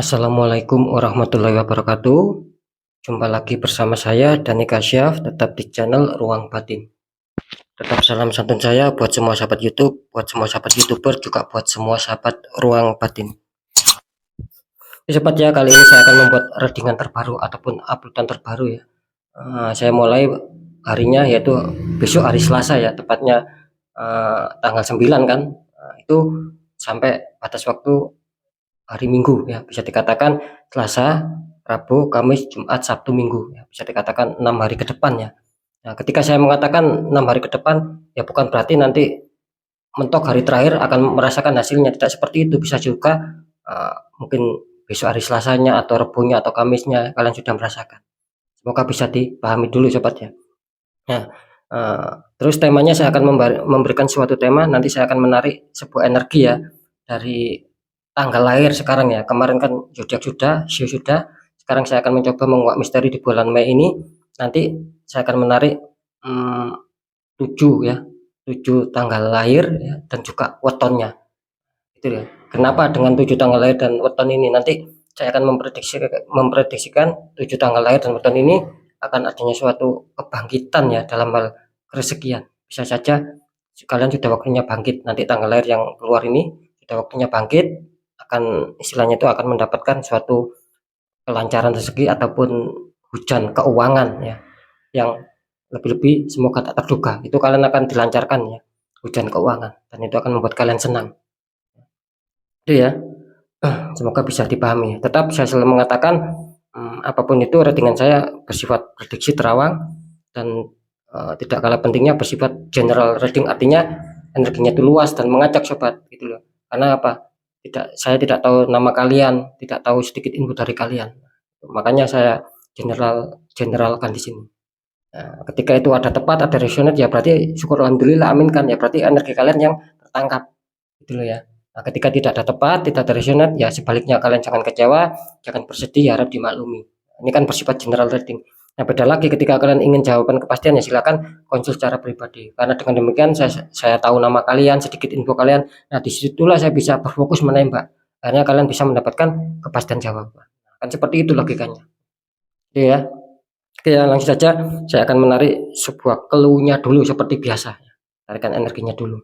Assalamualaikum warahmatullahi wabarakatuh. Jumpa lagi bersama saya Dani Kasyaf, tetap di channel Ruang Batin. Tetap salam santun saya buat semua sahabat YouTube, buat semua sahabat YouTuber, juga buat semua sahabat Ruang Batin. Sobat ya, kali ini saya akan membuat readingan terbaru ataupun uploadan terbaru ya. Saya mulai harinya yaitu besok hari Selasa ya, tepatnya tanggal 9 kan. Itu sampai batas waktu hari Minggu ya, bisa dikatakan Selasa, Rabu, Kamis, Jumat, Sabtu, Minggu ya, bisa dikatakan 6 hari ke depan ya. Nah, ketika saya mengatakan 6 hari ke depan ya bukan berarti nanti mentok hari terakhir akan merasakan hasilnya, tidak seperti itu. Bisa juga mungkin besok hari Selasanya atau Rebunya atau Kamisnya kalian sudah merasakan. Semoga bisa dipahami dulu sobat ya. Nah, terus temanya saya akan memberikan suatu tema, nanti saya akan menarik sebuah energi ya dari tanggal lahir sekarang ya. Kemarin kan zodiak sudah, Sio sudah. Sekarang saya akan mencoba menguak misteri di bulan Mei ini. Nanti saya akan menarik 7 ya, 7 tanggal lahir ya, dan juga wetonnya. Itu ya. Kenapa dengan 7 tanggal lahir dan weton ini? Nanti saya akan memprediksikan 7 tanggal lahir dan weton ini akan adanya suatu kebangkitan ya dalam hal kerezekian. Bisa saja kalian sudah waktunya bangkit, nanti tanggal lahir yang keluar ini sudah waktunya bangkit, akan istilahnya itu akan mendapatkan suatu kelancaran rezeki ataupun hujan keuangan ya, yang lebih-lebih semoga tak terduga. Itu kalian akan dilancarkan ya, hujan keuangan, dan itu akan membuat kalian senang. Itu ya, semoga bisa dipahami. Tetap saya selalu mengatakan apapun itu readingan saya bersifat prediksi terawang dan tidak kalah pentingnya bersifat general reading, artinya energinya itu luas dan mengajak sobat gitu loh. Karena apa? Saya tidak tahu nama kalian, tidak tahu sedikit info dari kalian. Makanya saya generalkan di sini. Nah, ketika itu ada tepat, ada resonate ya berarti syukur alhamdulillah, aminkan ya, berarti energi kalian yang tertangkap gitu loh ya. Nah, ketika tidak ada tepat, tidak ada resonate ya sebaliknya kalian jangan kecewa, jangan bersedih, harap dimaklumi. Ini kan bersifat general reading. Nah, beda lagi ketika kalian ingin jawaban kepastian ya silakan konsul secara pribadi. Karena dengan demikian saya tahu nama kalian, sedikit info kalian. Nah, disitulah saya bisa berfokus menembak. Akhirnya kalian bisa mendapatkan kepastian jawaban. Kan seperti itu logikanya. Oke ya. Oke ya, langsung saja saya akan menarik sebuah clue-nya dulu seperti biasa. Tarikan energinya dulu.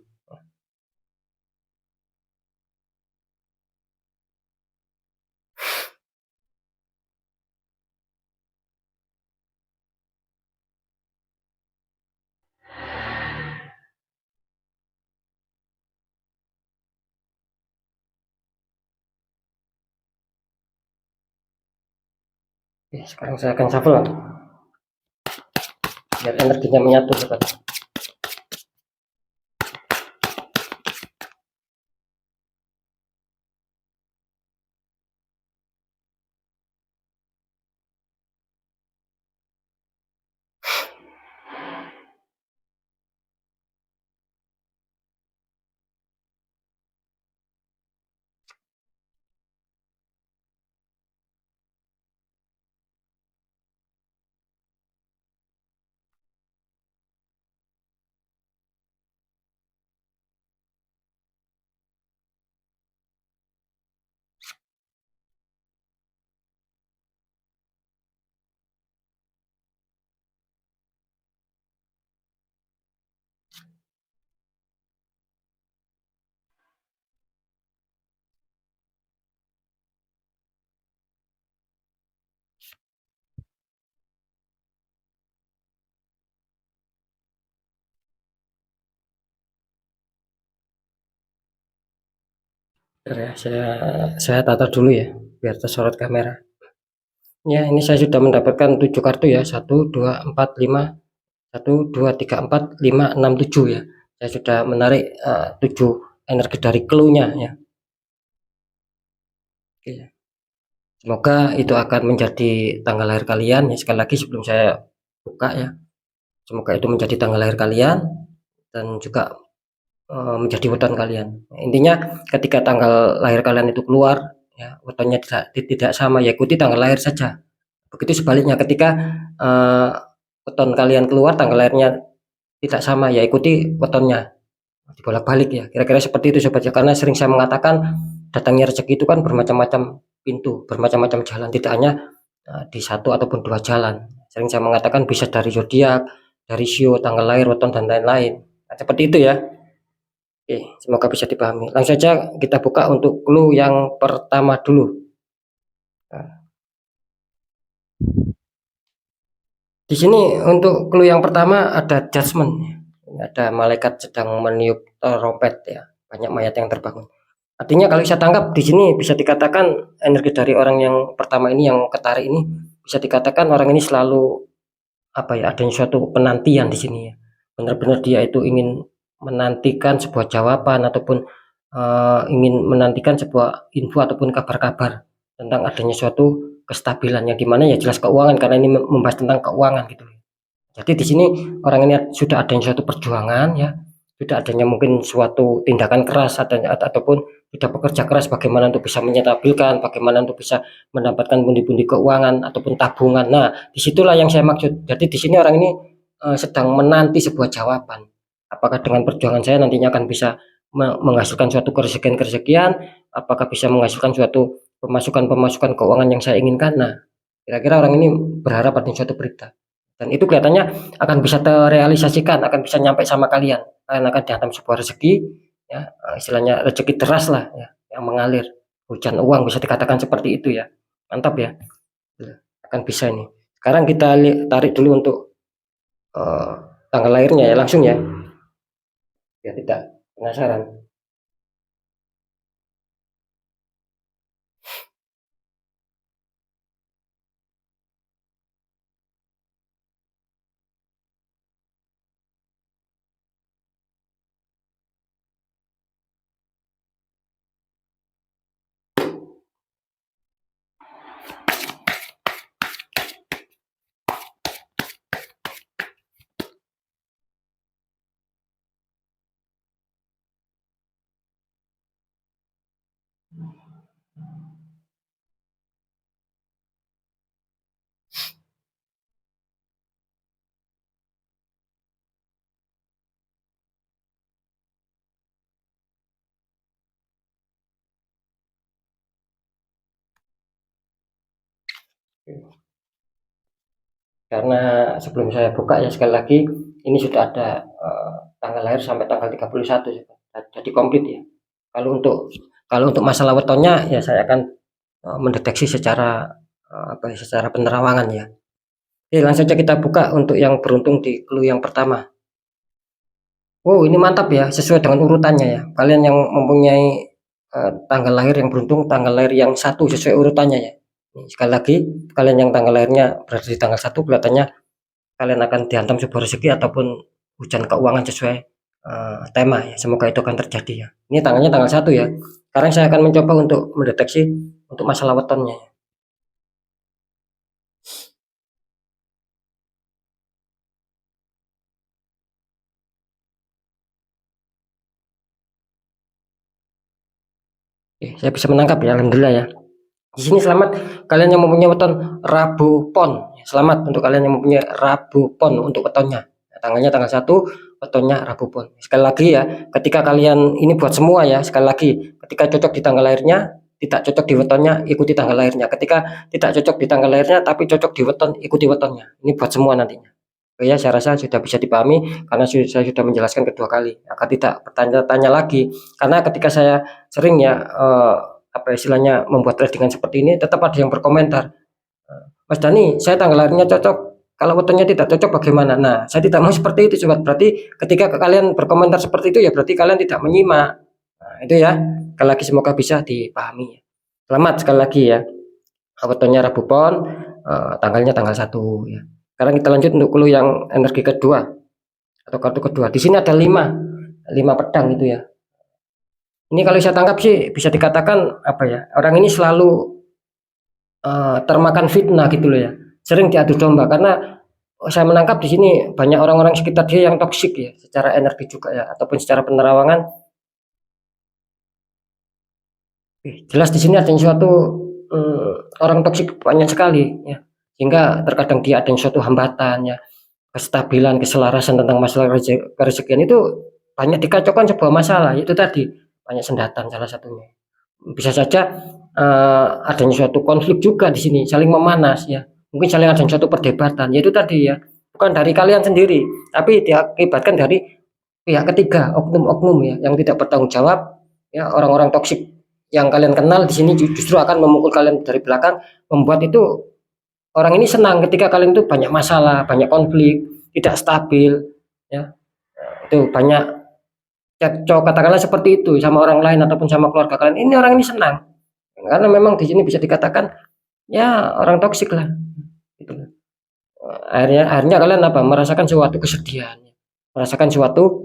Oke, sekarang saya akan shuffle biar energinya menyatu sobat. Ya, saya tata dulu ya biar tersorot kamera. Ya, ini saya sudah mendapatkan 7 kartu ya. 1 2 4 5 1 2 3 4 5 6 7 ya. Saya sudah menarik 7 energi dari clue-nya ya. Oke. Semoga itu akan menjadi tanggal lahir kalian ya. Sekali lagi sebelum saya buka ya. Semoga itu menjadi tanggal lahir kalian dan juga menjadi weton kalian. Intinya ketika tanggal lahir kalian itu keluar ya, wetonnya tidak sama ya, ikuti tanggal lahir saja. Begitu sebaliknya ketika weton kalian keluar tanggal lahirnya tidak sama ya, ikuti wetonnya, dibolak-balik ya. Kira-kira seperti itu sobat ya, karena sering saya mengatakan datangnya rezeki itu kan bermacam-macam pintu, bermacam-macam jalan, tidak hanya di satu ataupun dua jalan. Sering saya mengatakan bisa dari zodiak, dari sio, tanggal lahir, weton, dan lain-lain. Nah, seperti itu ya. Oke, semoga bisa dipahami. Langsung saja kita buka untuk clue yang pertama dulu. Nah, di sini untuk clue yang pertama ada judgment. Ada malaikat sedang meniup trompet ya. Banyak mayat yang terbangun. Artinya kalau saya tangkap di sini bisa dikatakan energi dari orang yang pertama ini yang ketarik ini bisa dikatakan orang ini selalu adanya suatu penantian di sini ya. Benar-benar dia itu ingin menantikan sebuah jawaban ataupun ingin menantikan sebuah info ataupun kabar-kabar tentang adanya suatu kestabilan yang dimana ya jelas keuangan karena ini membahas tentang keuangan gitu. Jadi di sini orang ini sudah adanya suatu perjuangan ya, sudah adanya mungkin suatu tindakan keras ataupun sudah bekerja keras bagaimana untuk bisa menyetabilkan, bagaimana untuk bisa mendapatkan pundi-pundi keuangan ataupun tabungan. Nah, disitulah yang saya maksud. Jadi di sini orang ini sedang menanti sebuah jawaban. Apakah dengan perjuangan saya nantinya akan bisa menghasilkan suatu keresekian-keresekian, apakah bisa menghasilkan suatu pemasukan keuangan yang saya inginkan. Nah, kira-kira orang ini berharap ada suatu berita. Dan itu kelihatannya akan bisa terrealisasikan, akan bisa nyampe sama kalian. Kalian akan dihantam sebuah rezeki, ya istilahnya rezeki deras lah, ya, yang mengalir. Hujan uang bisa dikatakan seperti itu ya. Mantap ya, akan bisa ini. Sekarang kita tarik dulu untuk tanggal lahirnya ya langsung ya, biar tidak penasaran. Karena sebelum saya buka ya sekali lagi ini sudah ada tanggal lahir sampai tanggal 31 jadi komplit ya. Kalau untuk masalah wetonnya ya saya akan mendeteksi secara secara penerawangan ya. Oke, langsung saja kita buka untuk yang beruntung di clue yang pertama. Oh, ini mantap ya, sesuai dengan urutannya ya. Kalian yang mempunyai tanggal lahir yang beruntung, tanggal lahir yang satu sesuai urutannya ya. Sekali lagi, kalian yang tanggal lahirnya berada di tanggal 1 kelihatannya kalian akan dihantam sebuah rezeki ataupun hujan keuangan sesuai tema ya. Semoga itu akan terjadi ya. Ini tanggalnya tanggal 1 ya. Sekarang saya akan mencoba untuk mendeteksi untuk masalah wetonnya ya. Oke, saya bisa menangkap ya, alhamdulillah ya. Di sini selamat kalian yang mempunyai weton Rabu Pon. Selamat untuk kalian yang mempunyai Rabu Pon untuk wetonnya. Tanggalnya tanggal 1, wetonnya Rabu Pon. Sekali lagi ya, ketika kalian ini buat semua ya, sekali lagi, ketika cocok di tanggal lahirnya, tidak cocok di wetonnya, ikuti tanggal lahirnya. Ketika tidak cocok di tanggal lahirnya tapi cocok di weton, ikuti wetonnya. Ini buat semua nantinya. Oke ya, saya rasa sudah bisa dipahami karena saya sudah menjelaskan kedua kali. Agar tidak bertanya-tanya lagi. Karena ketika saya sering ya istilahnya membuat tradingan seperti ini, tetap ada yang berkomentar, Mas Dani, saya tanggal lahirnya cocok, kalau wetonnya tidak cocok bagaimana? Nah, saya tidak mau seperti itu sobat. Berarti ketika kalian berkomentar seperti itu ya berarti kalian tidak menyimak. Nah, itu ya. Sekali lagi semoga bisa dipahami. Selamat sekali lagi ya. Wetonnya Rabu Pon, tanggalnya tanggal 1 ya. Sekarang kita lanjut untuk clue yang energi kedua atau kartu kedua. Di sini ada 5 pedang itu ya. Ini kalau saya tangkap sih bisa dikatakan orang ini selalu termakan fitnah gitu loh ya, sering diadu domba karena saya menangkap di sini banyak orang-orang sekitar dia yang toksik ya, secara energi juga ya ataupun secara penerawangan. Jelas di sini ada suatu orang toksik banyak sekali ya, sehingga terkadang dia ada suatu hambatan ya, kestabilan, keselarasan tentang masalah kerezekian itu banyak dikacaukan sebuah masalah, itu tadi banyak sendatan salah satunya. Bisa saja adanya suatu konflik juga di sini, saling memanas ya. Mungkin saling ada suatu perdebatan, yaitu tadi ya, bukan dari kalian sendiri, tapi diakibatkan dari pihak ketiga, oknum-oknum ya, yang tidak bertanggung jawab ya, orang-orang toksik yang kalian kenal di sini justru akan memukul kalian dari belakang, membuat itu orang ini senang ketika kalian itu banyak masalah, banyak konflik, tidak stabil ya. Itu banyak cekcok katakanlah seperti itu sama orang lain ataupun sama keluarga kalian. Ini orang ini senang karena memang di sini bisa dikatakan ya orang toksik lah gitu. Akhirnya kalian apa, merasakan suatu kesedihan, merasakan suatu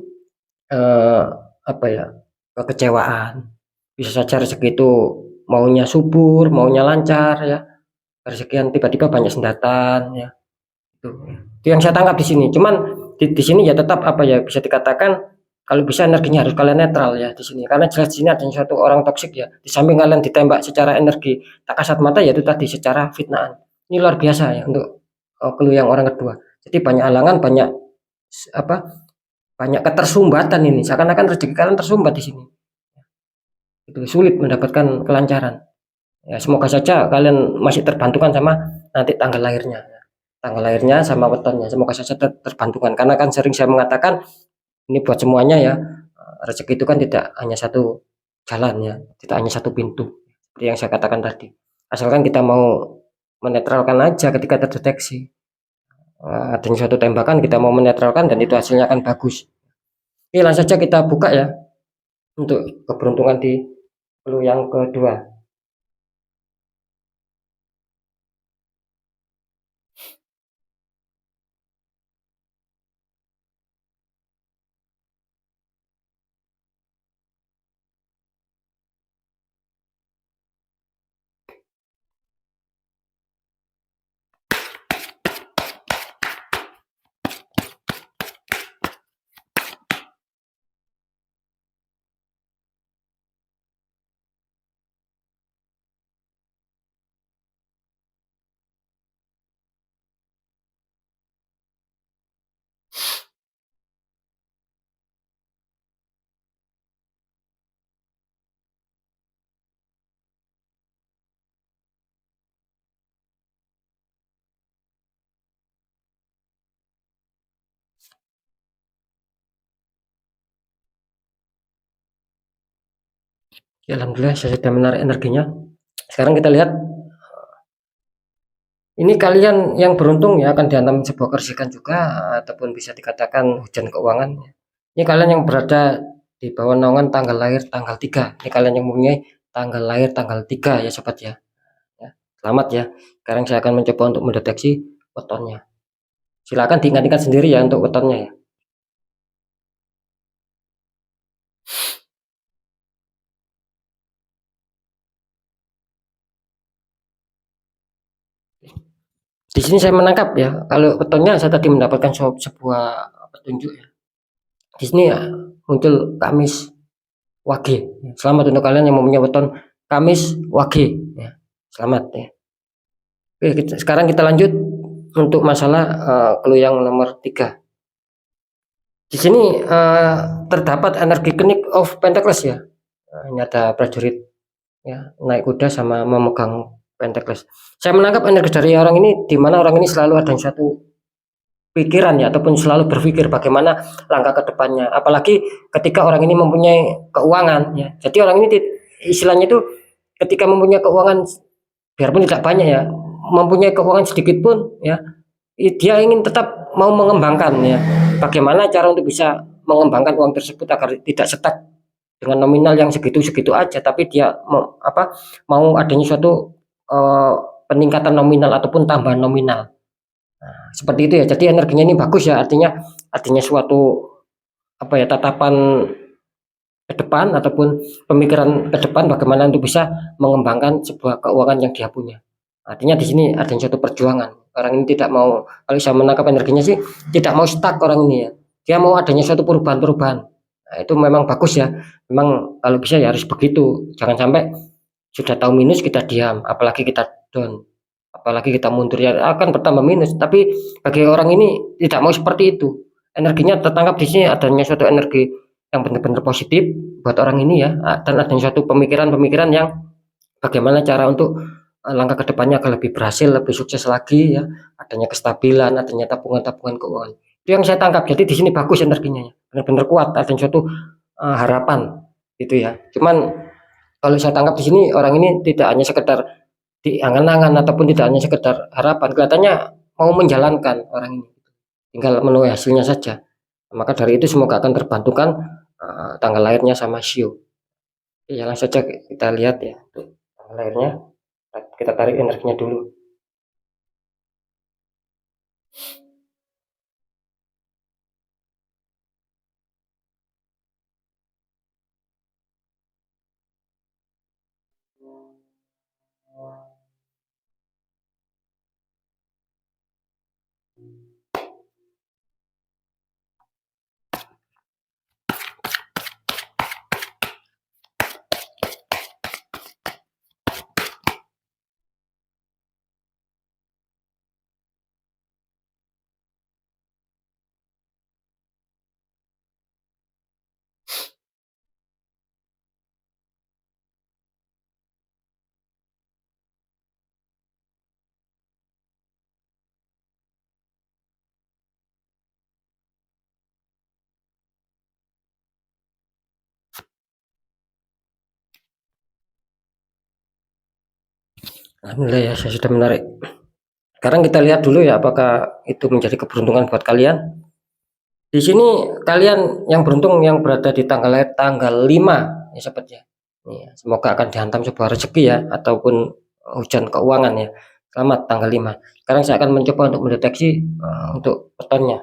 apa ya, kekecewaan. Bisa saja rezeki itu maunya subur, maunya lancar ya, rezekian tiba-tiba banyak sendatan ya. Itu yang saya tangkap di sini. Cuman di sini ya tetap apa ya, bisa dikatakan kalau bisa energinya harus kalian netral ya di sini. Karena jelas di sini ada satu orang toksik ya. Di samping kalian ditembak secara energi tak kasat mata, yaitu tadi secara fitnaan. Ini luar biasa ya untuk clue yang orang kedua. Jadi banyak halangan, banyak apa? Banyak ketersumbatan ini. Seakan-akan rezeki kalian tersumbat di sini. Itu sulit mendapatkan kelancaran. Ya, semoga saja kalian masih terbantukan sama nanti tanggal lahirnya. Tanggal lahirnya sama wetonnya. Semoga saja terbantukan. Karena kan sering saya mengatakan ini buat semuanya ya, rezeki itu kan tidak hanya satu jalan ya, tidak hanya satu pintu seperti yang saya katakan tadi. Asalkan kita mau menetralkan aja ketika terdeteksi adanya suatu tembakan, kita mau menetralkan dan itu hasilnya akan bagus. Oke, langsung saja kita buka ya untuk keberuntungan di clue yang kedua. Ya, alhamdulillah saya sudah menarik energinya. Sekarang kita lihat, ini kalian yang beruntung ya, akan dihantam sebuah kersikan juga ataupun bisa dikatakan hujan keuangan. Ini kalian yang berada di bawah naungan tanggal lahir tanggal 3. Ini kalian yang mempunyai tanggal lahir tanggal 3 ya sobat ya. Selamat ya. Sekarang saya akan mencoba untuk mendeteksi wetonnya. Silakan diingat-ingat sendiri ya untuk wetonnya ya. Di sini saya menangkap ya, kalau wetonnya saya tadi mendapatkan sebuah petunjuk ya. Di sini ya, muncul Kamis Wage. Selamat untuk kalian yang mempunyai weton Kamis Wage ya. Selamat ya. Oke, sekarang kita lanjut untuk masalah clue yang nomor 3. Di sini terdapat energi Knight of Pentacles ya. Ini ada prajurit ya, naik kuda sama memegang Pentacles. Saya menangkap energi dari orang ini, di mana orang ini selalu ada satu pikiran ya, ataupun selalu berpikir bagaimana langkah ke depannya. Apalagi ketika orang ini mempunyai keuangan ya. Jadi orang ini istilahnya itu ketika mempunyai keuangan, biarpun tidak banyak ya, mempunyai keuangan sedikit pun ya, dia ingin tetap mau mengembangkan ya. Bagaimana cara untuk bisa mengembangkan uang tersebut agar tidak stuck dengan nominal yang segitu-segitu aja, tapi dia mau adanya suatu peningkatan nominal ataupun tambahan nominal. Nah, seperti itu ya. Jadi energinya ini bagus ya, artinya suatu tatapan ke depan ataupun pemikiran ke depan bagaimana untuk bisa mengembangkan sebuah keuangan yang dia punya. Artinya di sini ada suatu perjuangan. Orang ini tidak mau, kalau saya menangkap energinya sih, tidak mau stuck orang ini ya. Dia mau adanya suatu perubahan-perubahan. Nah, itu memang bagus ya. Memang kalau bisa ya harus begitu. Jangan sampai sudah tahu minus kita diam, apalagi kita down, apalagi kita mundur ya akan bertambah minus. Tapi bagi orang ini tidak mau seperti itu. Energinya tertangkap di sini adanya suatu energi yang benar-benar positif buat orang ini ya, dan adanya suatu pemikiran-pemikiran yang bagaimana cara untuk langkah kedepannya agar lebih berhasil, lebih sukses lagi ya, adanya kestabilan, adanya tabungan-tabungan keuangan. Itu yang saya tangkap. Jadi di sini bagus energinya ya, benar-benar kuat, ada suatu harapan gitu ya. Cuman kalau saya tangkap di sini orang ini tidak hanya sekedar di angan-angan ataupun tidak hanya sekedar harapan, kelihatannya mau menjalankan orang ini, tinggal menuai hasilnya saja. Maka dari itu semoga akan terbantukan tanggal lahirnya sama Shio. Ya, langsung saja kita lihat ya tanggal lahirnya, kita tarik energinya dulu. Alhamdulillah ya, saya sudah menarik. Sekarang kita lihat dulu ya apakah itu menjadi keberuntungan buat kalian. Di sini kalian yang beruntung yang berada di tanggal 5 ya sobat ya. Semoga akan dihantam sebuah rezeki ya ataupun hujan keuangan ya. Selamat tanggal 5. Sekarang saya akan mencoba untuk mendeteksi untuk petonnya.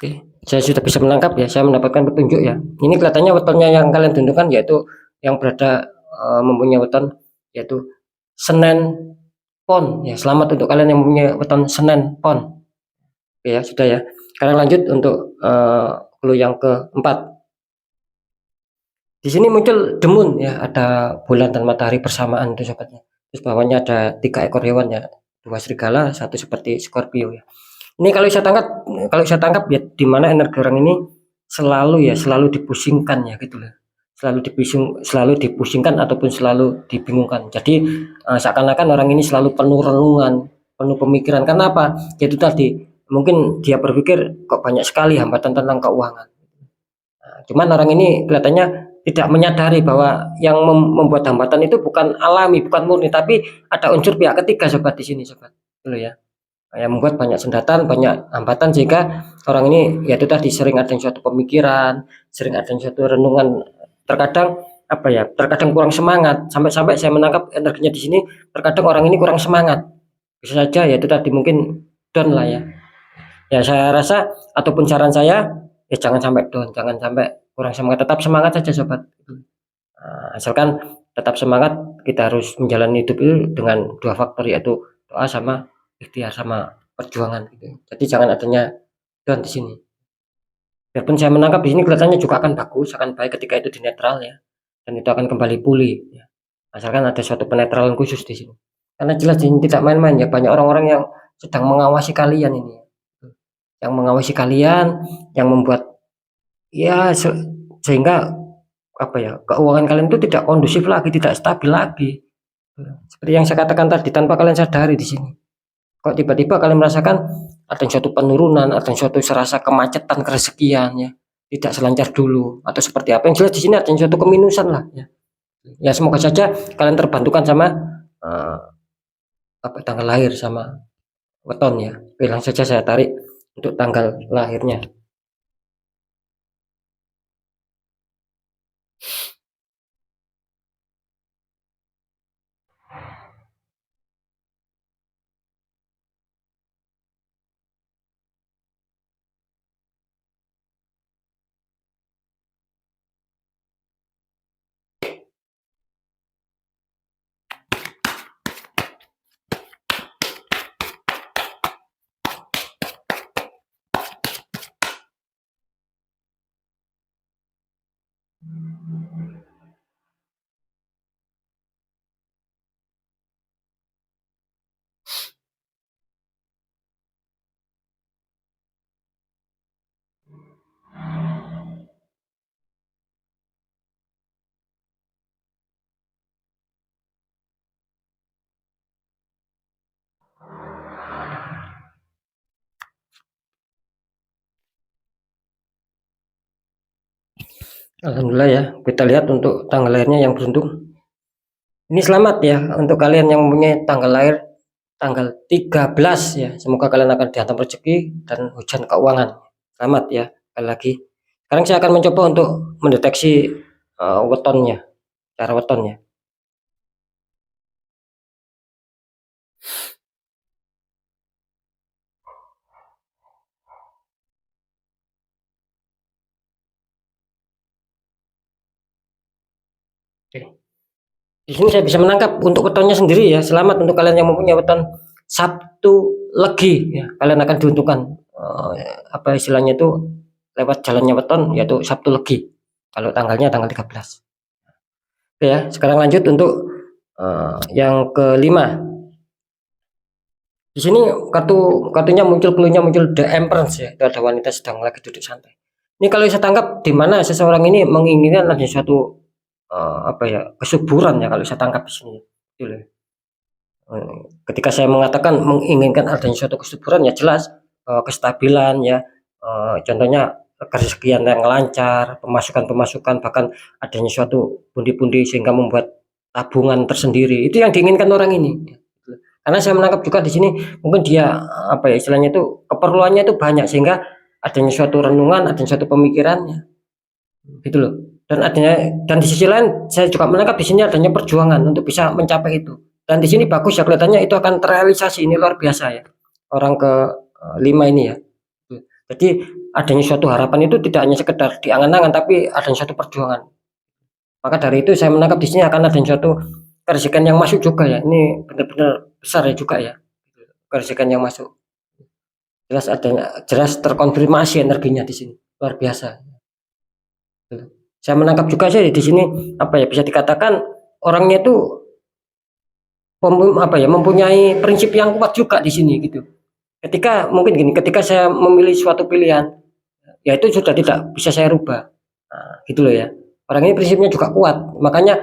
Oke, saya sudah bisa menangkap ya, saya mendapatkan petunjuk ya. Ini kelihatannya wetonnya yang kalian tentukan yaitu yang berada mempunyai weton yaitu Senen Pon ya. Selamat untuk kalian yang mempunyai weton Senen Pon. Oke ya, sudah ya. Sekarang lanjut untuk clue yang keempat. Di sini muncul demun ya, ada bulan dan matahari bersamaan tuh sobatnya. Terus bawahnya ada 3 ekor hewan ya, 2 serigala, 1 seperti Scorpio ya. Ini kalau saya tangkap ya di mana energi orang ini selalu dipusingkan ya gitu loh. Selalu dipusingkan ataupun selalu dibingungkan. Jadi seakan-akan orang ini selalu penuh renungan, penuh pemikiran. Karena apa? Yaitu tadi mungkin dia berpikir kok banyak sekali hambatan tentang keuangan. Cuman orang ini kelihatannya tidak menyadari bahwa yang membuat hambatan itu bukan alami, bukan murni, tapi ada unsur pihak ketiga sobat di sini sobat. Dulu ya. Yang membuat banyak sendatan, banyak hambatan sehingga orang ini ya itu tadi sering ada suatu pemikiran, sering ada suatu renungan, terkadang apa ya, terkadang kurang semangat, sampai-sampai saya menangkap energinya di sini, terkadang orang ini kurang semangat. Bisa saja ya itu tadi mungkin down lah ya. Ya saya rasa ataupun saran saya ya jangan sampai down, jangan sampai kurang semangat, tetap semangat saja sobat. Asalkan tetap semangat, kita harus menjalani hidup itu dengan 2 faktor yaitu doa sama ikhtiar sama perjuangan gitu. Jadi jangan adanya down di sini. Biarpun saya menangkap di sini kelihatannya juga akan bagus, akan baik ketika itu di netral ya, dan itu akan kembali pulih ya. Asalkan ada suatu penetralan khusus di sini. Karena jelas ini tidak main-main ya, banyak orang-orang yang sedang mengawasi kalian ini. Yang mengawasi kalian, yang membuat ya sehingga apa ya, keuangan kalian itu tidak kondusif lagi, tidak stabil lagi. Seperti yang saya katakan tadi, tanpa kalian sadari di sini. Kok tiba-tiba kalian merasakan ada suatu penurunan, ada suatu serasa kemacetan kerezekian ya, tidak selancar dulu atau seperti apa. Yang jelas di sini ada suatu keminusan lah ya. Ya semoga saja kalian terbantukan sama uh, apa tanggal lahir sama weton ya. Oke, langsung saja saya tarik untuk tanggal lahirnya. Alhamdulillah ya, kita lihat untuk tanggal lahirnya yang beruntung. Ini selamat ya untuk kalian yang mempunyai tanggal lahir tanggal 13 ya. Semoga kalian akan dihantam rezeki dan hujan keuangan. Selamat ya, sekali lagi. Sekarang saya akan mencoba untuk mendeteksi wetonnya, cara wetonnya. Oke. Di sini saya bisa menangkap untuk wetonnya sendiri ya. Selamat untuk kalian yang mempunyai weton Sabtu Legi ya. Kalian akan diuntungkan apa istilahnya itu lewat jalannya weton yaitu Sabtu Legi. Kalau tanggalnya tanggal 13. Oke ya, sekarang lanjut untuk yang kelima. Di sini kartunya muncul, clue-nya muncul The Empress ya. Itu ada wanita sedang lagi duduk santai. Ini kalau saya tangkap di mana seseorang ini menginginkan ada suatu apa ya, kesuburan ya kalau saya tangkap di sini. Gitu loh. Ketika saya mengatakan menginginkan adanya suatu kesuburan ya jelas kestabilan ya, contohnya kerezekian yang lancar, pemasukan-pemasukan, bahkan adanya suatu pundi-pundi sehingga membuat tabungan tersendiri. Itu yang diinginkan orang ini. Karena saya menangkap juga di sini mungkin dia apa ya istilahnya itu keperluannya itu banyak sehingga adanya suatu renungan, adanya suatu pemikiran ya, gitu loh. Dan di sisi lain saya juga menangkap di sini adanya perjuangan untuk bisa mencapai itu. Dan di sini bagus ya kelihatannya itu akan terrealisasi, ini luar biasa ya. Orang ke lima ini ya. Jadi adanya suatu harapan itu tidak hanya sekedar diangan-angan tapi adanya suatu perjuangan. Maka dari itu saya menangkap di sini akan adanya suatu kerezekian yang masuk juga ya. Ini benar-benar besar ya juga ya. Kerezekian yang masuk. Jelas terkonfirmasi energinya di sini. Luar biasa. Saya menangkap juga sih di sini apa ya bisa dikatakan orangnya itu apa ya mempunyai prinsip yang kuat juga di sini gitu. Ketika mungkin gini, ketika saya memilih suatu pilihan, ya itu sudah tidak bisa saya rubah. Nah, gitu loh ya. Orang ini prinsipnya juga kuat, makanya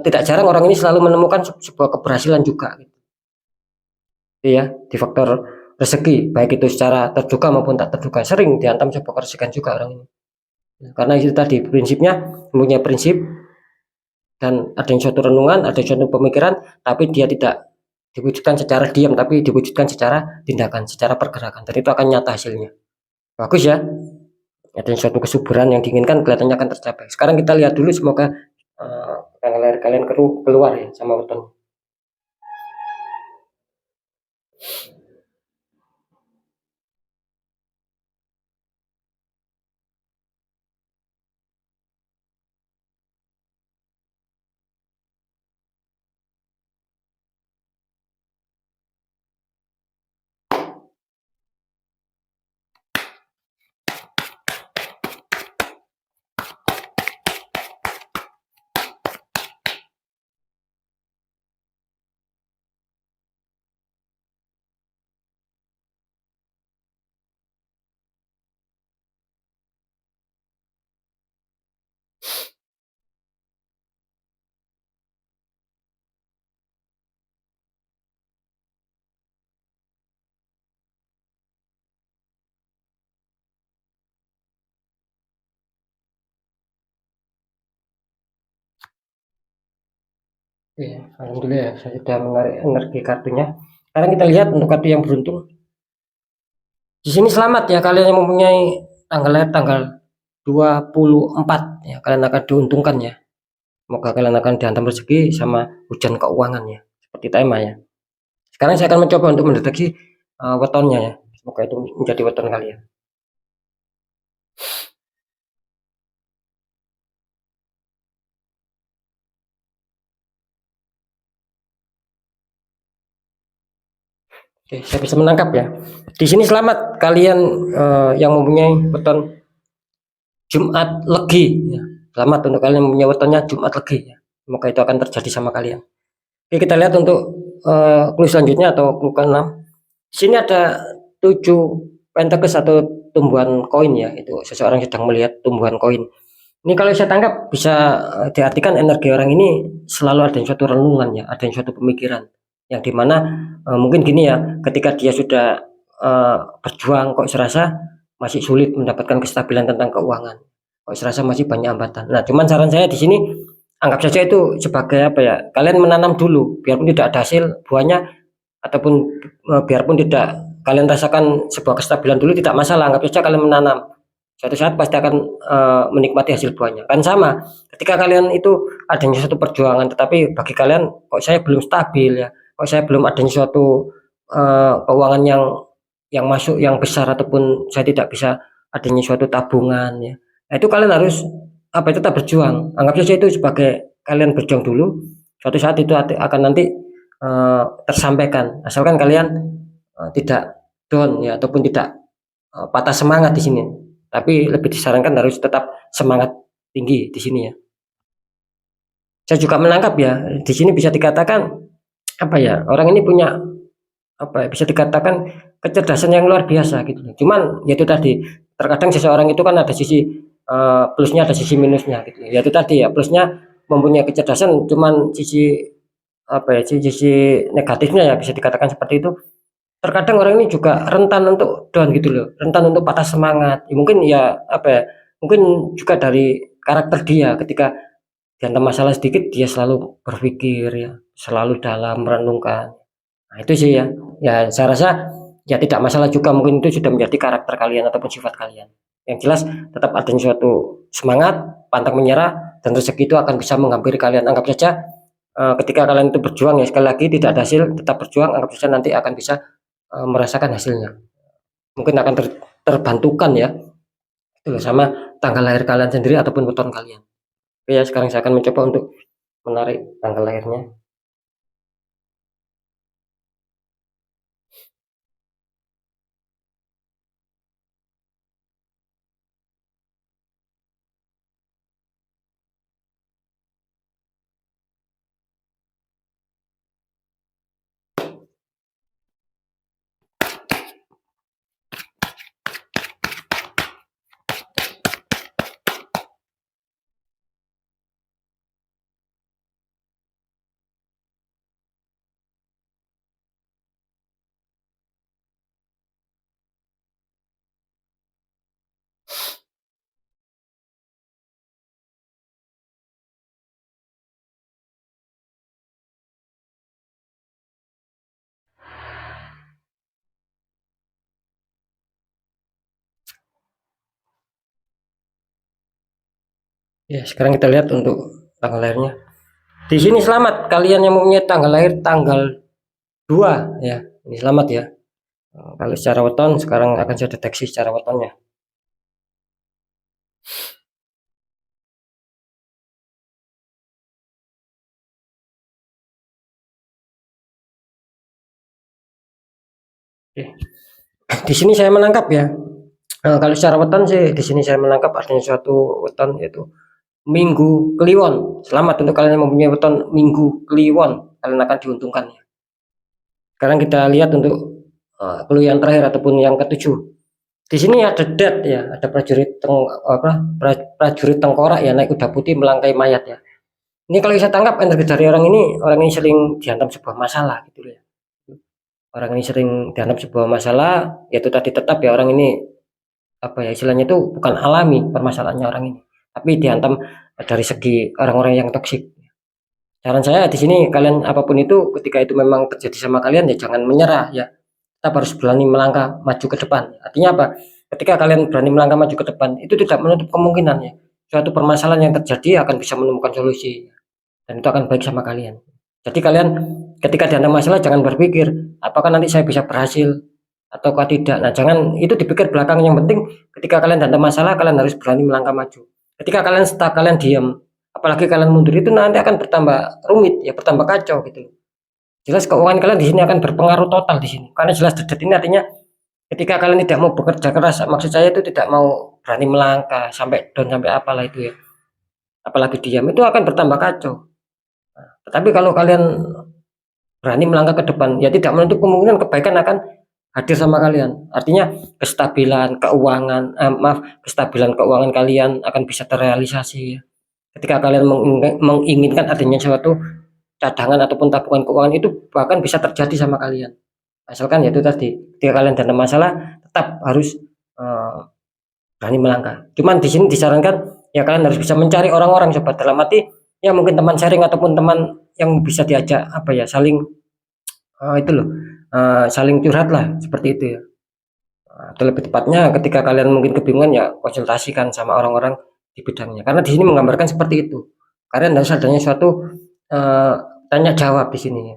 tidak jarang orang ini selalu menemukan sebuah keberhasilan juga. Gitu ya, di faktor rezeki, baik itu secara terduga maupun tak terduga, sering dihantam sebuah kerezekian juga orang ini. Karena itu tadi prinsipnya mempunyai prinsip dan ada yang suatu renungan, ada suatu pemikiran, tapi dia tidak diwujudkan secara diam, tapi diwujudkan secara tindakan, secara pergerakan. Dan itu akan nyata hasilnya. Bagus ya. Ada suatu kesuburan yang diinginkan kelihatannya akan tercapai. Sekarang kita lihat dulu semoga tanggal lahir kalian keluar ya sama weton. Ya, alhamdulillah ya, saya sudah menarik energi kartunya. Sekarang kita lihat untuk kartu yang beruntung. Di sini selamat ya kalian yang mempunyai tanggal lahir tanggal 24 ya, kalian akan diuntungkan ya. Semoga kalian akan dihantam rezeki sama hujan keuangan ya, seperti tema ya. Sekarang saya akan mencoba untuk mendeteksi wetonnya ya. Semoga itu menjadi weton kalian. Oke, saya bisa menangkap ya. Di sini selamat kalian yang mempunyai weton Jumat Legi ya. Selamat untuk kalian yang mempunyai wetonnya Jumat Legi ya. Semoga itu akan terjadi sama kalian. Oke, kita lihat untuk clue selanjutnya atau clue ke-6. Di sini ada 7 pentacles atau tumbuhan koin ya. Itu seseorang sedang melihat tumbuhan koin. Ini kalau saya tangkap bisa diartikan energi orang ini selalu ada suatu renungan ya, ada suatu pemikiran yang dimana mungkin gini ya, ketika dia sudah berjuang kok serasa masih sulit mendapatkan kestabilan tentang keuangan, kok serasa masih banyak hambatan. Nah, cuman saran saya di sini anggap saja itu sebagai apa ya? Kalian menanam dulu, biarpun tidak ada hasil buahnya ataupun biarpun tidak kalian rasakan sebuah kestabilan dulu tidak masalah. Anggap saja kalian menanam. Suatu saat pasti akan menikmati hasil buahnya. Kan sama, ketika kalian itu adanya suatu perjuangan, tetapi bagi kalian kok saya belum stabil ya, kok saya belum adanya suatu keuangan yang masuk yang besar ataupun saya tidak bisa adanya suatu tabungan ya. Nah, itu kalian harus apa tetap berjuang. Anggap saja itu sebagai kalian berjuang dulu. Suatu saat itu akan nanti tersampaikan. Asalkan kalian tidak down ya ataupun tidak patah semangat di sini. Tapi lebih disarankan harus tetap semangat tinggi di sini ya. Saya juga menangkap ya, di sini bisa dikatakan apa ya, orang ini punya apa ya, bisa dikatakan kecerdasan yang luar biasa gitu. Cuman ya itu tadi, terkadang seseorang itu kan ada sisi plusnya ada sisi minusnya gitu. Ya itu tadi ya, plusnya mempunyai kecerdasan, cuman sisi apa ya, sisi negatifnya ya bisa dikatakan seperti itu. Terkadang orang ini juga rentan untuk down gitu loh, rentan untuk patah semangat. Ya, mungkin ya apa ya, mungkin juga dari karakter dia ketika dihantam masalah sedikit dia selalu berpikir ya, selalu dalam merenungkan. Nah, itu sih ya. Ya saya rasa ya tidak masalah juga, mungkin itu sudah menjadi karakter kalian ataupun sifat kalian. Yang jelas tetap adanya suatu semangat, pantang menyerah, dan rezeki itu akan bisa menghampiri kalian. Anggap saja ketika kalian itu berjuang ya, sekali lagi tidak ada hasil, tetap berjuang, anggap saja nanti akan bisa merasakan hasilnya. Mungkin akan terbantukan ya, itu sama tanggal lahir kalian sendiri ataupun weton kalian. Oke ya, sekarang saya akan mencoba untuk menarik tanggal lahirnya. Ya, sekarang kita lihat untuk tanggal lahirnya. Di sini selamat kalian yang mempunyai tanggal lahir tanggal 2 ya. Ini selamat ya. Kalau secara weton sekarang akan saya deteksi secara wetonnya. Oke. Di sini saya menangkap ya. Kalau secara weton sih di sini saya menangkap adanya suatu weton yaitu Minggu Kliwon. Selamat untuk kalian yang mempunyai weton Minggu Kliwon. Kalian akan diuntungkan ya. Sekarang kita lihat untuk clue yang terakhir ataupun yang ketujuh. Di sini ada dead ya, ada prajurit tengkorak ya, naik kuda putih melangkai mayat ya. Ini kalau saya tangkap energi dari orang ini sering dihantam sebuah masalah gitu ya. Orang ini sering dihantam sebuah masalah, yaitu tadi tetap ya orang ini apa ya istilahnya itu bukan alami permasalahannya orang ini, tapi dihantam dari segi orang-orang yang toksik. Saran saya di sini kalian apapun itu ketika itu memang terjadi sama kalian ya jangan menyerah ya. Tetap harus berani melangkah maju ke depan. Artinya apa? Ketika kalian berani melangkah maju ke depan itu tidak menutup kemungkinan ya suatu permasalahan yang terjadi akan bisa menemukan solusi dan itu akan baik sama kalian. Jadi kalian ketika dihantam masalah jangan berpikir apakah nanti saya bisa berhasil ataukah tidak. Nah, jangan itu dipikir belakang, yang penting ketika kalian dihantam masalah kalian harus berani melangkah maju. Ketika kalian stuck, kalian diam, apalagi kalian mundur itu nanti akan bertambah rumit ya, bertambah kacau gitu. Jelas keuangan kalian di sini akan berpengaruh total di sini. Karena jelas dedet ini artinya ketika kalian tidak mau bekerja keras, maksud saya itu tidak mau berani melangkah sampai down sampai apalah itu ya. Apalagi diam itu akan bertambah kacau. Nah, tetapi kalau kalian berani melangkah ke depan, ya tidak menutup kemungkinan kebaikan akan hadir sama kalian. Artinya kestabilan keuangan kalian akan bisa terrealisasi ya. Ketika kalian menginginkan adanya suatu cadangan ataupun tabungan keuangan itu bahkan bisa terjadi sama kalian. Asalkan ya itu tadi, ketika kalian ada masalah tetap harus berani melangkah. Cuman di sini disarankan ya kalian harus bisa mencari orang-orang sobat, dalam arti ya mungkin teman sharing ataupun teman yang bisa diajak apa ya, saling itu loh, saling curhat lah seperti itu ya. Atau lebih tepatnya ketika kalian mungkin kebingungan ya konsultasikan sama orang-orang di bidangnya. Karena di sini menggambarkan seperti itu. Kalian harus adanya suatu tanya jawab di sini ya.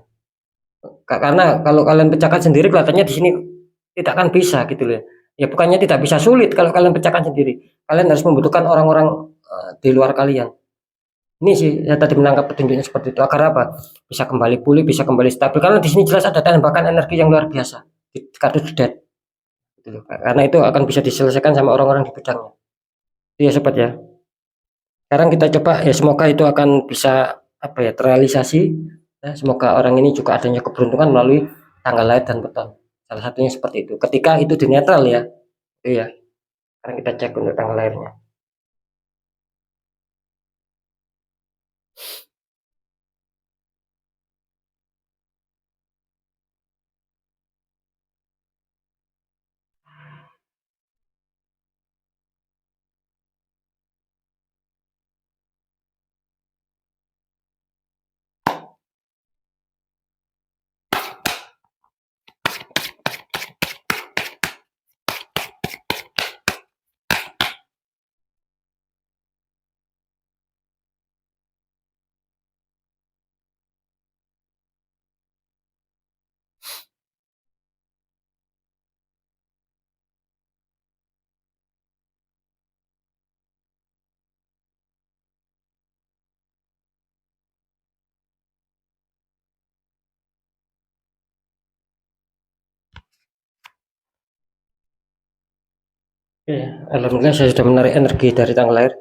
Karena kalau kalian pecahkan sendiri kelihatannya di sini tidak akan bisa gitu loh. Ya bukannya tidak bisa, sulit kalau kalian pecahkan sendiri. Kalian harus membutuhkan orang-orang di luar kalian. Ini sih saya tadi menangkap petunjuknya seperti itu, agar apa? Bisa kembali pulih, bisa kembali stabil. Karena di sini jelas ada tembakan energi yang luar biasa di kartu dead. Gitu loh. Karena itu akan bisa diselesaikan sama orang-orang di bidangnya. Iya sobat ya. Sekarang kita coba ya, semoga itu akan bisa apa ya, terrealisasi. Ya, semoga orang ini juga adanya keberuntungan melalui tanggal lahir dan beton. Salah satunya seperti itu. Ketika itu di netral ya. Iya. Sekarang kita cek untuk tanggal lahirnya. Oke, alhamdulillah saya sudah menarik energi dari tanggal lahir.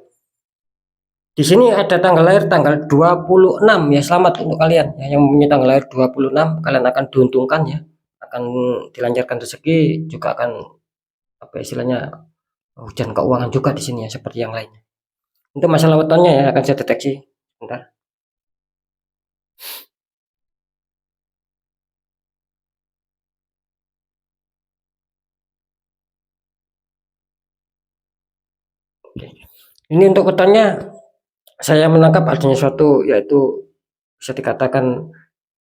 Di sini ada tanggal lahir tanggal 26 ya. Selamat untuk kalian ya, yang mempunyai tanggal lahir 26. Kalian akan diuntungkan ya. Akan dilancarkan rezeki, juga akan apa istilahnya, hujan keuangan juga di sini ya, seperti yang lainnya. Untuk masalah wetonnya ya akan saya deteksi. Bentar. Oke. Ini untuk wetonnya saya menangkap adanya suatu, yaitu bisa dikatakan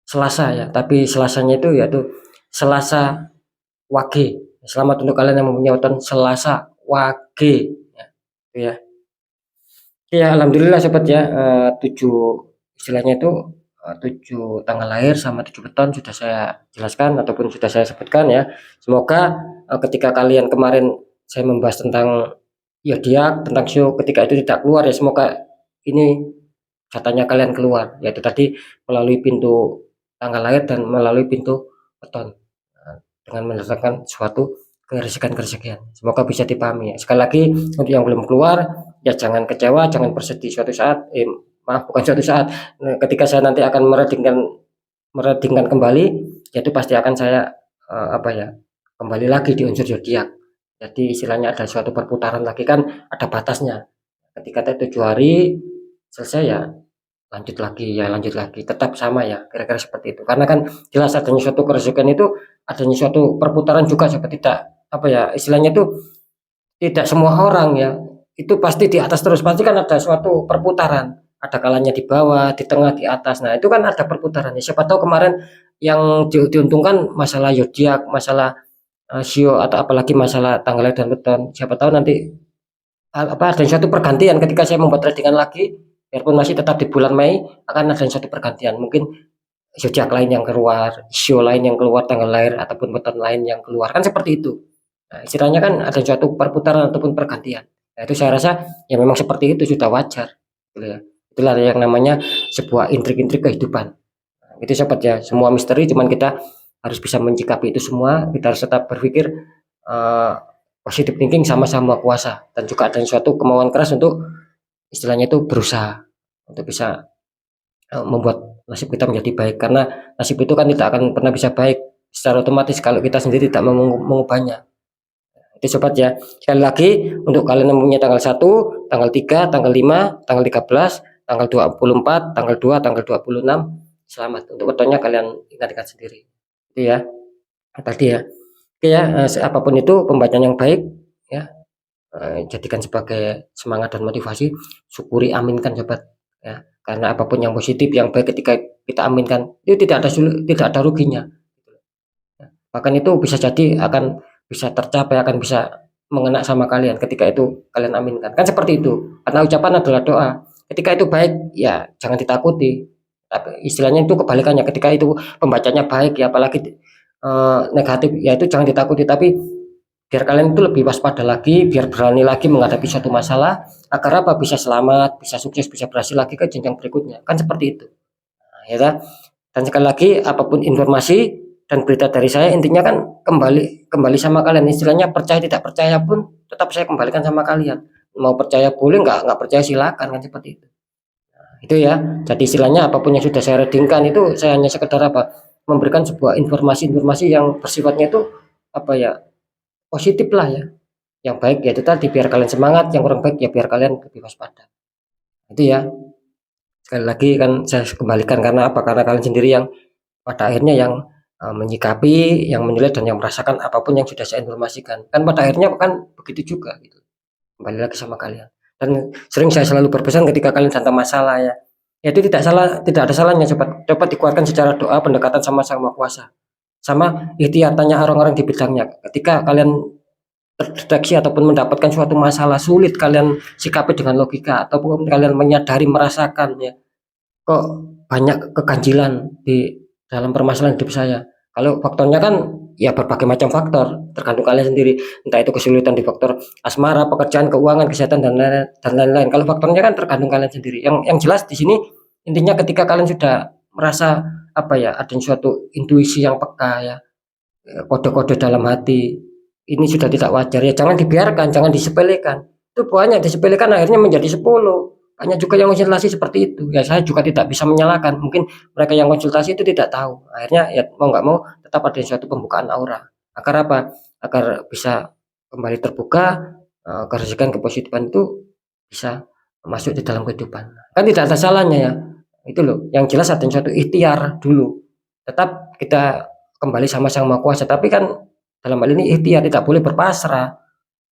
Selasa ya, tapi Selasanya itu yaitu Selasa Wage. Selamat untuk kalian yang mempunyai weton Selasa Wage ya. Ya. Ya, alhamdulillah sobat ya, 7 istilahnya itu 7 tanggal lahir sama 7 beton sudah saya jelaskan ataupun sudah saya sebutkan ya. Semoga ketika kalian kemarin saya membahas tentang zodiak, tentang show, ketika itu tidak keluar ya, semoga ini katanya kalian keluar, yaitu tadi melalui pintu tanggal lahir dan melalui pintu beton. Dengan mendatangkan suatu keresahan-keresahan. Semoga bisa dipahami ya. Sekali lagi untuk yang belum keluar ya jangan kecewa, jangan bersedih suatu saat, maaf bukan suatu saat, ketika saya nanti akan mereadingkan kembali, yaitu pasti akan saya apa ya, kembali lagi di unsur zodiak. Jadi istilahnya ada suatu perputaran lagi, kan ada batasnya. Ketika 7 hari selesai ya lanjut lagi, tetap sama ya, kira-kira seperti itu. Karena kan jelas adanya suatu keresahan itu, adanya suatu perputaran juga, seperti tidak apa ya istilahnya itu, tidak semua orang ya itu pasti di atas terus, pasti kan ada suatu perputaran, ada kalanya di bawah, di tengah, di atas. Nah itu kan ada perputaran ya. Siapa tahu kemarin yang diuntungkan masalah zodiak, masalah sio, atau apalagi masalah tanggal lahir dan beton. Siapa tahu nanti apa ada suatu pergantian ketika saya membuat tradingan lagi, biarpun masih tetap di bulan Mei, akan ada suatu pergantian, mungkin zodiak lain yang keluar, sio lain yang keluar, tanggal lahir ataupun beton lain yang keluar, kan seperti itu. Nah, istilahnya kan ada suatu perputaran ataupun pergantian. Nah, itu saya rasa ya memang seperti itu sudah wajar, gitu ya. Itulah yang namanya sebuah intrik-intrik kehidupan. Nah, itu sobat ya, semua misteri, cuman kita harus bisa menyikapi itu semua. Kita harus tetap berpikir uh, positive thinking, sama-sama kuasa, dan juga ada suatu kemauan keras untuk istilahnya itu berusaha untuk bisa membuat nasib kita menjadi baik. Karena nasib itu kan tidak akan pernah bisa baik secara otomatis kalau kita sendiri tidak mengubahnya. Itu sobat ya. Sekali lagi untuk kalian yang mempunyai tanggal 1, tanggal 3, tanggal 5, tanggal 13, tanggal 24, tanggal 2, tanggal 26, selamat. Untuk wetonnya kalian ingat-ingat sendiri. Itu ya. Tadi ya. Oke ya, apapun itu pembacaan yang baik ya. jadikan sebagai semangat dan motivasi, syukuri, aminkan sobat ya, karena apapun yang positif yang baik ketika kita aminkan itu tidak ada ruginya. Bahkan itu bisa jadi akan bisa tercapai, akan bisa mengena sama kalian ketika itu kalian aminkan. Kan seperti itu. Karena ucapan adalah doa. Ketika itu baik, ya jangan ditakuti. Tapi istilahnya itu kebalikannya. Ketika itu pembacanya baik, ya apalagi negatif, ya itu jangan ditakuti. Tapi biar kalian itu lebih waspada lagi, biar berani lagi menghadapi suatu masalah, agar apa bisa selamat, bisa sukses, bisa berhasil lagi ke jenjang berikutnya. Kan seperti itu. Nah, ya kan? Dan sekali lagi apapun informasi dan berita dari saya intinya kan kembali sama kalian, istilahnya percaya tidak percaya pun tetap saya kembalikan sama kalian, mau percaya boleh, nggak percaya silakan, kan seperti itu. Nah, itu ya, jadi istilahnya apapun yang sudah saya readingkan itu saya hanya sekedar apa, memberikan sebuah informasi-informasi yang bersifatnya itu apa ya, positif lah ya, yang baik ya itu tadi biar kalian semangat, yang kurang baik ya biar kalian lebih waspada. Itu ya, sekali lagi kan saya kembalikan karena apa, karena kalian sendiri yang pada akhirnya yang menyikapi, yang menilai dan yang merasakan apapun yang sudah saya informasikan. Kan pada akhirnya kan begitu juga gitu. Kembali lagi sama kalian. Dan sering saya selalu berpesan ketika kalian datang masalah ya. Ya itu tidak salah, tidak ada salahnya dapat dikeluarkan secara doa, pendekatan sama Sang Maha Kuasa. Sama ikhtiar tanya orang-orang di bidangnya. Ketika kalian terdeteksi ataupun mendapatkan suatu masalah sulit, kalian sikapi dengan logika ataupun kalian menyadari merasakan ya, kok banyak keganjilan di dalam permasalahan hidup saya. Kalau faktornya kan ya berbagai macam faktor, tergantung kalian sendiri. Entah itu kesulitan di faktor asmara, pekerjaan, keuangan, kesehatan dan lain-lain. Kalau faktornya kan tergantung kalian sendiri. Yang jelas di sini intinya ketika kalian sudah merasa apa ya, ada suatu intuisi yang peka ya, kode-kode dalam hati. Ini sudah tidak wajar ya, jangan dibiarkan, jangan disepelekan. Itu banyak disepelekan akhirnya menjadi 10. Banyak juga yang konsultasi seperti itu. Ya saya juga tidak bisa menyalahkan. Mungkin mereka yang konsultasi itu tidak tahu. Akhirnya ya mau nggak mau tetap ada suatu pembukaan aura. Agar apa? Agar bisa kembali terbuka, agar kepositifan itu bisa masuk di dalam kehidupan. Kan tidak ada salahnya ya. Itu loh. Yang jelas ada suatu ikhtiar dulu. Tetap kita kembali sama Sang Maha Kuasa. Tapi kan dalam hal ini ikhtiar, tidak boleh berpasrah.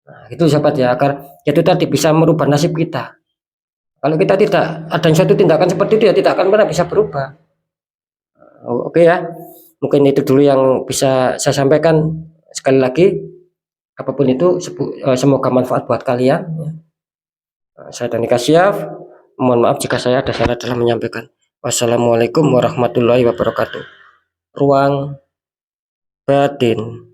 Nah, itu sahabat ya, agar itu tadi bisa merubah nasib kita. Kalau kita tidak ada suatu tindakan seperti itu ya tidak akan pernah bisa berubah. Oke ya, mungkin itu dulu yang bisa saya sampaikan. Sekali lagi, apapun itu semoga manfaat buat kalian ya. Saya Dani Kasyaf, mohon maaf jika saya ada salah dalam menyampaikan. Wassalamualaikum warahmatullahi wabarakatuh. Ruang batin.